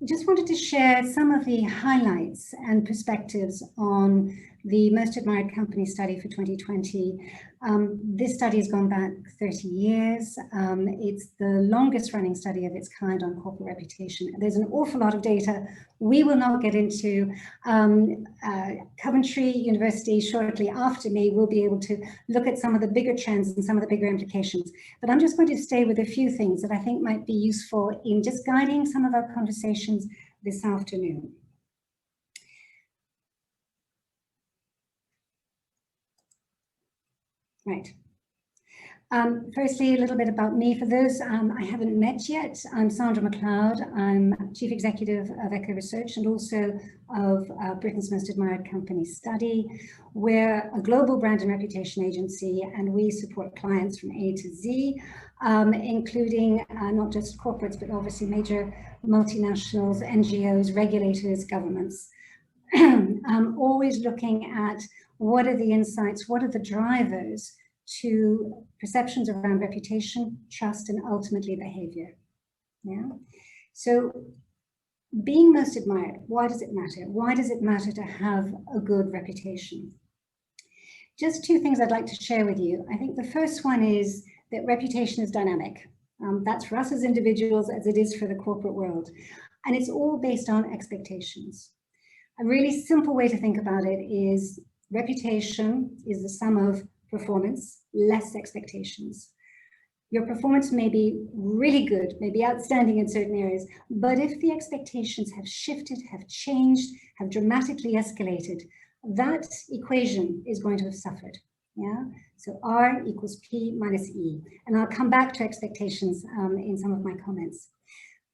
Just wanted to share some of the highlights and perspectives on the Most Admired Company study for 2020. This study has gone back 30 years. It's the longest running study of its kind on corporate reputation. There's an awful lot of data we will not get into. Coventry University, shortly after me, will be able to look at some of the bigger trends and some of the bigger implications. But I'm just going to stay with a few things that I think might be useful in just guiding some of our conversations this afternoon. Right. Firstly, a little bit about me. For those I haven't met yet, I'm Sandra Macleod. I'm Chief Executive of Echo Research and also of Britain's Most Admired Company study. We're a global brand and reputation agency, and we support clients from A to Z, including not just corporates, but obviously major multinationals, NGOs, regulators, governments. Always looking at what are the insights, what are the drivers to perceptions around reputation, trust, and ultimately behavior. Yeah. So being most admired, why does it matter? Why does it matter to have a good reputation? Just two things I'd like to share with you. I think the first one is that reputation is dynamic. That's for us as individuals as it is for the corporate world. And it's all based on expectations. A really simple way to think about it is reputation is the sum of performance less expectations. Your performance may be really good, may be outstanding in certain areas, but if the expectations have shifted, have changed, have dramatically escalated, that equation is going to have suffered. Yeah. So R equals P minus E. And I'll come back to expectations in some of my comments.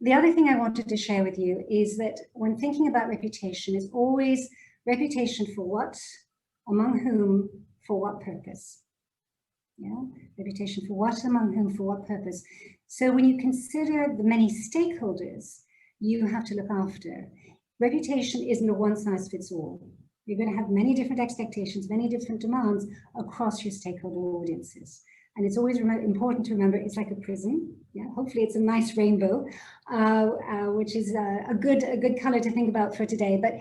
The other thing I wanted to share with you is that when thinking about reputation, is always reputation for what, among whom, for what purpose. Yeah, reputation for what, among whom, for what purpose. So when you consider the many stakeholders you have to look after, reputation isn't a one-size-fits-all. You're going to have many different expectations, many different demands across your stakeholder audiences. And it's always important to remember it's like a prism. Yeah, hopefully it's a nice rainbow, which is a good color to think about for today. But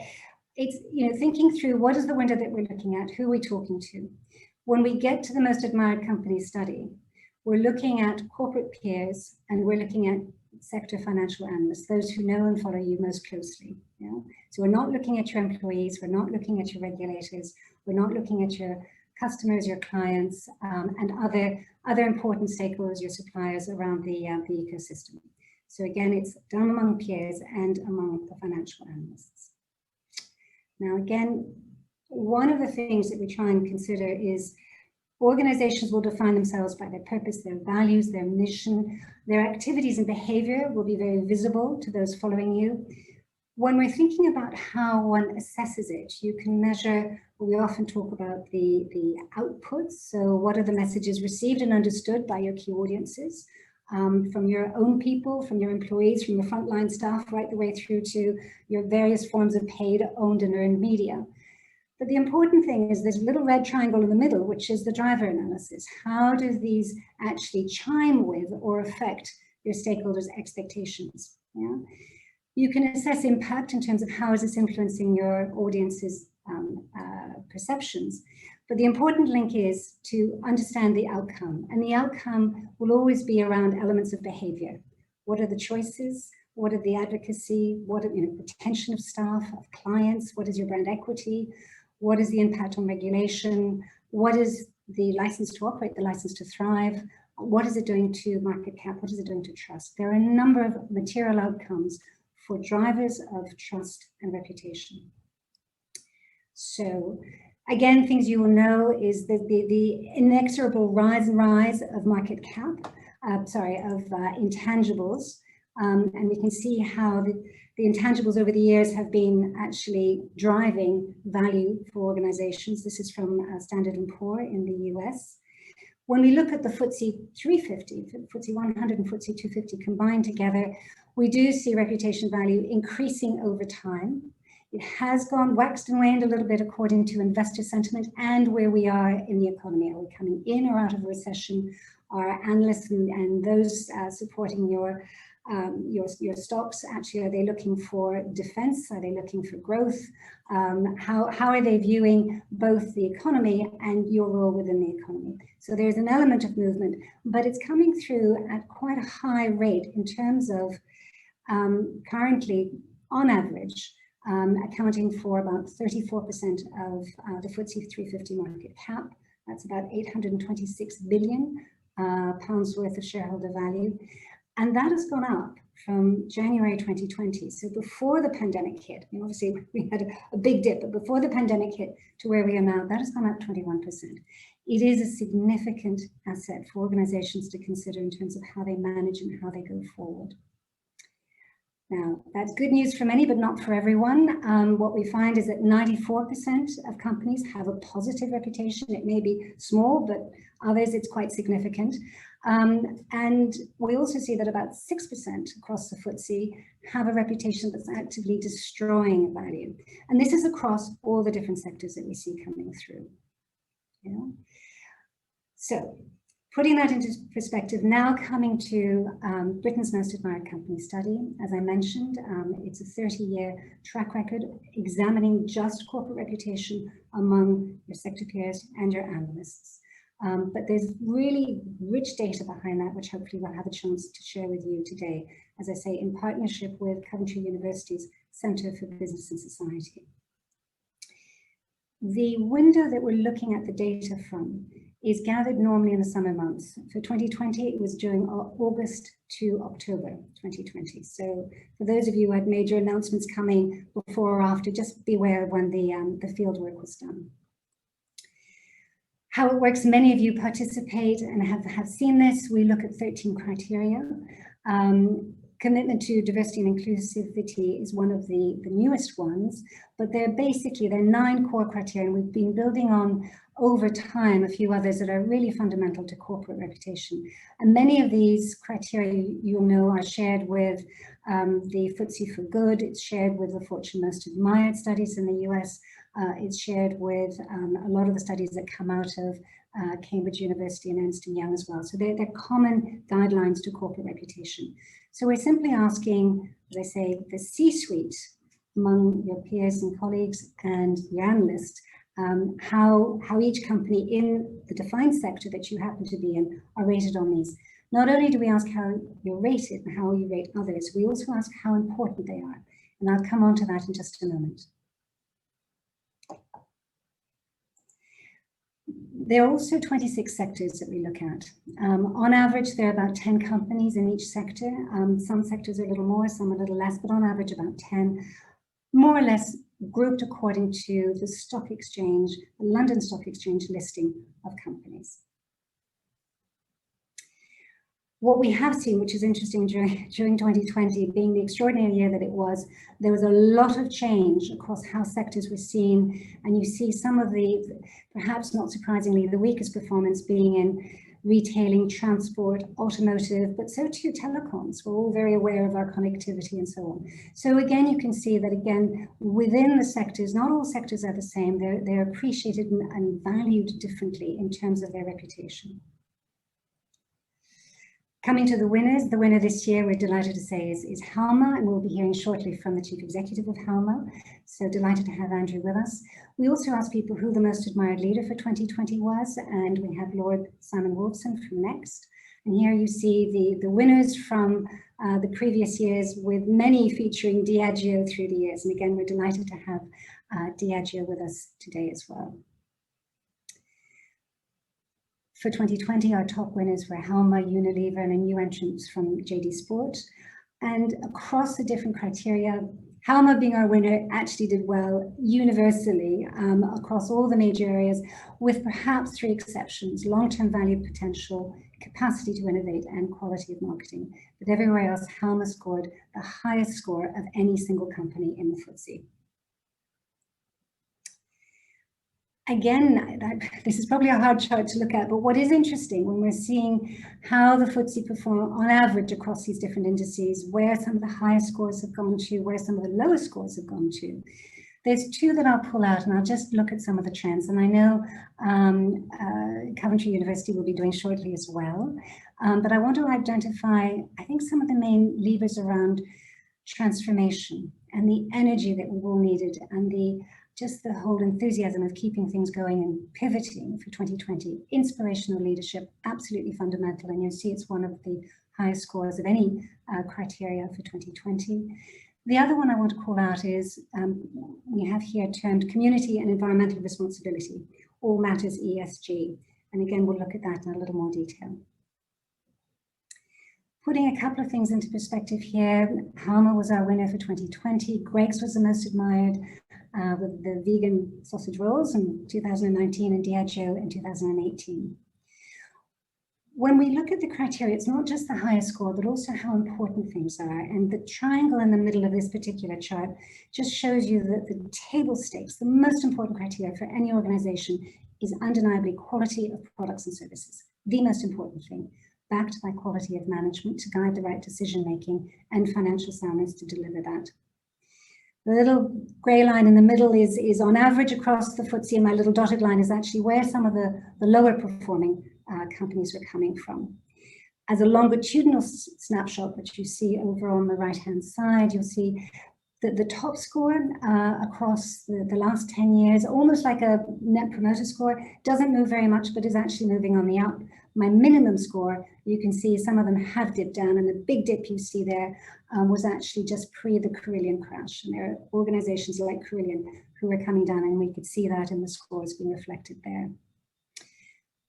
it's, thinking through what is the window that we're looking at, who are we talking to? When we get to the Most Admired Company study, we're looking at corporate peers and we're looking at sector financial analysts, those who know and follow you most closely. Yeah? So we're not looking at your employees, we're not looking at your regulators, we're not looking at your customers, your clients, and other important stakeholders, your suppliers around the ecosystem. So again, it's done among peers and among the financial analysts. Now, again, one of the things that we try and consider is organizations will define themselves by their purpose, their values, their mission, their activities and behavior will be very visible to those following you. When we're thinking about how one assesses it, you can measure, we often talk about the outputs. So what are the messages received and understood by your key audiences, from your own people, from your employees, from your frontline staff, right the way through to your various forms of paid, owned and earned media. But the important thing is this little red triangle in the middle, which is the driver analysis. How do these actually chime with or affect your stakeholders' expectations? Yeah? You can assess impact in terms of how is this influencing your audience's perceptions. But the important link is to understand the outcome. And the outcome will always be around elements of behavior. What are the choices? What are the advocacy? What are retention of staff, of clients? What is your brand equity? What is the impact on regulation? What is the license to operate, the license to thrive? What is it doing to market cap? What is it doing to trust? There are a number of material outcomes for drivers of trust and reputation. So again, things you will know is that the inexorable rise of market cap, of intangibles. And we can see how the intangibles over the years have been actually driving value for organizations. This is from Standard & Poor in the US. When we look at the FTSE 350, FTSE 100 and FTSE 250 combined together, we do see reputation value increasing over time. It has waxed and waned a little bit according to investor sentiment and where we are in the economy. Are we coming in or out of a recession? Are analysts and those supporting your your stocks? Actually, are they looking for defense? Are they looking for growth? How are they viewing both the economy and your role within the economy? So there's an element of movement, but it's coming through at quite a high rate in terms of currently, on average, accounting for about 34% of the FTSE 350 market cap. That's about 826 billion pounds worth of shareholder value. And that has gone up from January 2020. So before the pandemic hit, obviously we had a big dip, but before the pandemic hit to where we are now, that has gone up 21%. It is a significant asset for organizations to consider in terms of how they manage and how they go forward. Now, that's good news for many, but not for everyone. What we find is that 94% of companies have a positive reputation. It may be small, but others it's quite significant. And we also see that about 6% across the FTSE have a reputation that's actively destroying value. And this is across all the different sectors that we see coming through. So, putting that into perspective, now coming to Britain's Most Admired Company study. As I mentioned, it's a 30-year track record examining just corporate reputation among your sector peers and your analysts. But there's really rich data behind that, which hopefully we'll have a chance to share with you today, as I say, in partnership with Coventry University's Centre for Business and Society. The window that we're looking at the data from is gathered normally in the summer months. For 2020, it was during August to October 2020. So for those of you who had major announcements coming before or after, just beware when the field work was done. How it works, many of you participate and have seen this. We look at 13 criteria. Commitment to diversity and inclusivity is one of the newest ones, but they're 9 core criteria, and we've been building on over time a few others that are really fundamental to corporate reputation. And many of these criteria, you'll know, are shared with the FTSE for Good. It's shared with the Fortune Most Admired studies in the US. It's shared with a lot of the studies that come out of Cambridge University and Ernst & Young as well. So they're common guidelines to corporate reputation. So we're simply asking, as I say, the C-suite among your peers and colleagues and your analysts, how each company in the defined sector that you happen to be in are rated on these. Not only do we ask how you're rated and how you rate others, we also ask how important they are. And I'll come on to that in just a moment. There are also 26 sectors that we look at. On average, there are about 10 companies in each sector. Some sectors are a little more, some a little less, but on average about 10, more or less grouped according to the stock exchange, the London Stock Exchange listing of companies. What we have seen, which is interesting during 2020, being the extraordinary year that it was, there was a lot of change across how sectors were seen. And you see some of the, perhaps not surprisingly, the weakest performance being in retailing, transport, automotive, but so too telecoms. We're all very aware of our connectivity and so on. So again, you can see that again, within the sectors, not all sectors are the same. They're appreciated and valued differently in terms of their reputation. Coming to the winners, the winner this year, we're delighted to say is Halma, and we'll be hearing shortly from the Chief Executive of Halma. So delighted to have Andrew with us. We also asked people who the most admired leader for 2020 was, and we have Lord Simon Wolfson from Next. And here you see the winners from the previous years, with many featuring Diageo through the years. And again, we're delighted to have Diageo with us today as well. For 2020, our top winners were Halma, Unilever, and a new entrant from JD Sport. And across the different criteria, Halma being our winner actually did well universally across all the major areas, with perhaps 3 exceptions: long-term value potential, capacity to innovate, and quality of marketing. But everywhere else, Halma scored the highest score of any single company in the FTSE. Again, this is probably a hard chart to look at, but what is interesting when we're seeing how the FTSE perform on average across these different indices, where some of the highest scores have gone to, where some of the lowest scores have gone to, There's two that I'll pull out, and I'll just look at some of the trends. And I know Coventry University will be doing shortly as well. But I want to identify, I think, some of the main levers around transformation and the energy that we've all needed, and just the whole enthusiasm of keeping things going and pivoting for 2020. Inspirational leadership, absolutely fundamental. And you'll see it's one of the highest scores of any criteria for 2020. The other one I want to call out is, we have here termed community and environmental responsibility, all matters ESG. And again, we'll look at that in a little more detail. Putting a couple of things into perspective here, Halma was our winner for 2020. Greggs was the most admired with the vegan sausage rolls in 2019 and Diageo in 2018. When we look at the criteria, it's not just the highest score, but also how important things are. And the triangle in the middle of this particular chart just shows you that the table stakes, the most important criteria for any organization, is undeniably quality of products and services. The most important thing, backed by quality of management to guide the right decision-making and financial soundness to deliver that. The little gray line in the middle is on average across the FTSE, and my little dotted line is actually where some of the lower performing companies were coming from. As a longitudinal snapshot that you see over on the right-hand side, you'll see that the top score across the last 10 years, almost like a net promoter score, doesn't move very much, but is actually moving on the up. My minimum score, you can see some of them have dipped down, and the big dip you see there was actually just pre the Carillion crash. And there are organizations like Carillion who are coming down, and we could see that in the scores being reflected there.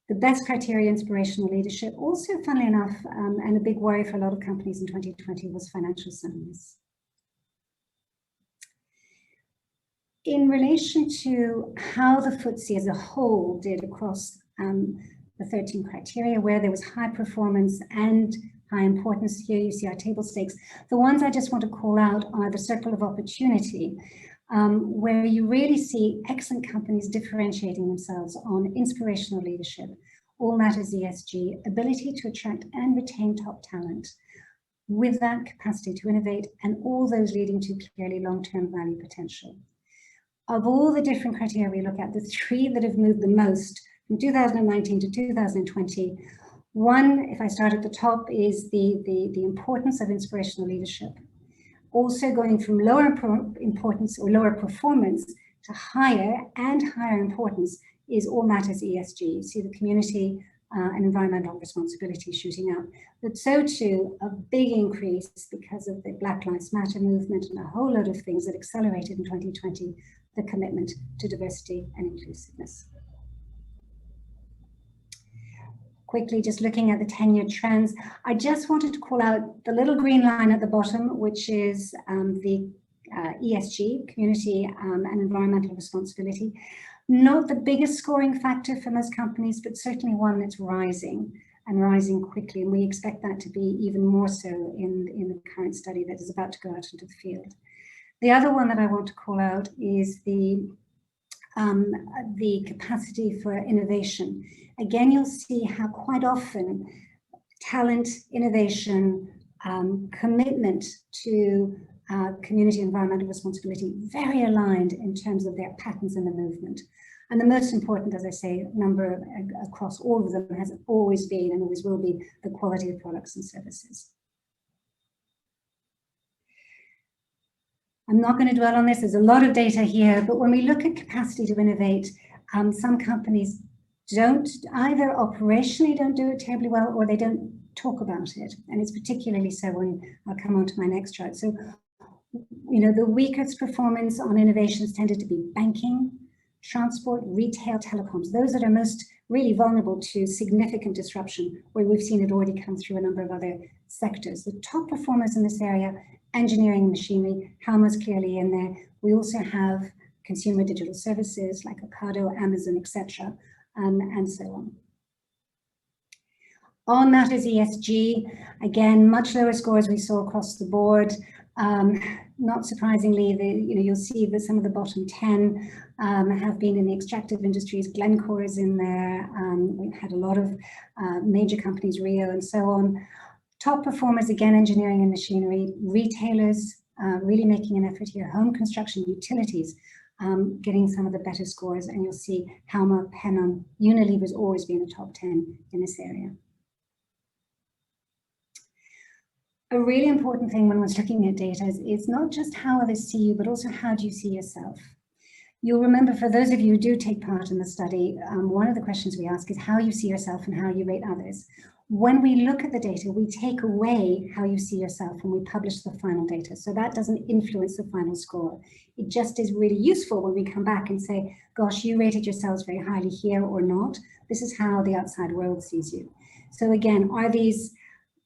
The best criteria, inspirational leadership, also funnily enough, and a big worry for a lot of companies in 2020 was financial soundness. In relation to how the FTSE as a whole did across the 13 criteria, where there was high performance and high importance, here you see our table stakes. The ones I just want to call out are the circle of opportunity, where you really see excellent companies differentiating themselves on inspirational leadership, all matters ESG, ability to attract and retain top talent, with that capacity to innovate, and all those leading to clearly long-term value potential. Of all the different criteria we look at, the three that have moved the most from 2019 to 2020, one, if I start at the top, is the importance of inspirational leadership. Also going from lower importance or lower performance to higher and higher importance is all matters ESG. You see the community and environmental responsibility shooting up, but so too a big increase because of the Black Lives Matter movement and a whole load of things that accelerated in 2020, the commitment to diversity and inclusiveness. Quickly, just looking at the 10-year trends, I just wanted to call out the little green line at the bottom, which is the ESG, community and environmental responsibility. Not the biggest scoring factor for most companies, but certainly one that's rising and rising quickly. And we expect that to be even more so in the current study that is about to go out into the field. The other one that I want to call out is the capacity for innovation. Again, you'll see how quite often talent, innovation, commitment to community environmental responsibility, very aligned in terms of their patterns in the movement. And the most important, as I say, number across all of them has always been and always will be the quality of products and services. I'm not going to dwell on this, there's a lot of data here, but when we look at capacity to innovate, some companies don't either operationally don't do it terribly well, or they don't talk about it. And it's particularly so when I'll come on to my next chart. So, you know, the weakest performance on innovations tended to be banking, transport, retail, telecoms, those that are most really vulnerable to significant disruption, where we've seen it already come through a number of other sectors. The top performers in this area, engineering and machinery, Halma's clearly in there. We also have consumer digital services like Ocado, Amazon, etc., and so on. On matters ESG, again, much lower scores we saw across the board. Not surprisingly, you'll see that some of the bottom 10 have been in the extractive industries. Glencore is in there. We've had a lot of major companies, Rio and so on. Top performers, again, engineering and machinery, retailers, really making an effort here, home construction, utilities, getting some of the better scores, and you'll see Halma, Pennon, Unilever's always been the top 10 in this area. A really important thing when one's looking at data is it's not just how others see you, but also how do you see yourself. You'll remember, for those of you who do take part in the study, one of the questions we ask is how you see yourself and how you rate others. When we look at the data, we take away how you see yourself when we publish the final data. So that doesn't influence the final score. It just is really useful when we come back and say, gosh, you rated yourselves very highly here or not. This is how the outside world sees you. So again, are these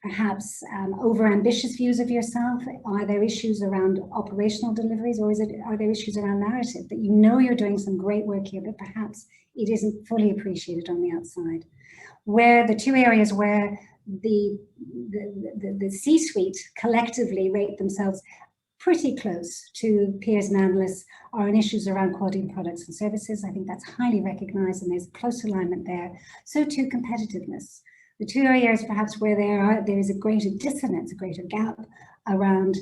perhaps over-ambitious views of yourself? Are there issues around operational deliveries, or are there issues around narrative that you know you're doing some great work here, but perhaps it isn't fully appreciated on the outside? Where the two areas where the C-suite collectively rate themselves pretty close to peers and analysts are in issues around quality in products and services. I think that's highly recognized and there's close alignment there. So too competitiveness. The two areas perhaps where there is a greater dissonance, a greater gap around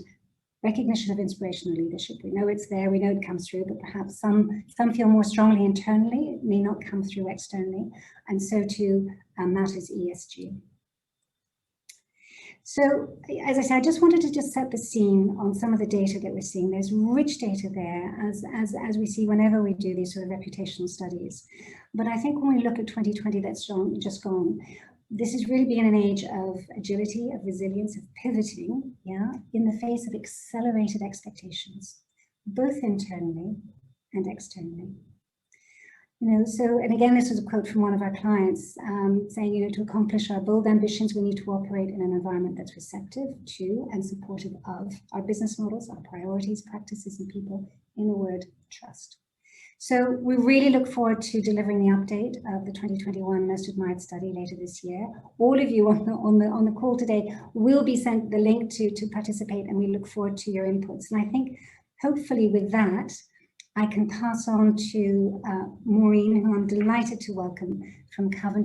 recognition of inspirational leadership. We know it's there, we know it comes through, but perhaps some feel more strongly internally, it may not come through externally, and so too matters ESG. So, as I said, I just wanted to just set the scene on some of the data that we're seeing. There's rich data there, as we see whenever we do these sort of reputational studies. But I think when we look at 2020 that's just gone, this has really been an age of agility, of resilience, of pivoting, in the face of accelerated expectations, both internally and externally. And again, this was a quote from one of our clients saying, to accomplish our bold ambitions, we need to operate in an environment that's receptive to and supportive of our business models, our priorities, practices, and people. In a word, trust. So we really look forward to delivering the update of the 2021 Most Admired Study later this year. All of you on the call today will be sent the link to participate, and we look forward to your inputs. And I think hopefully with that, I can pass on to Maureen, who I'm delighted to welcome from Coventry.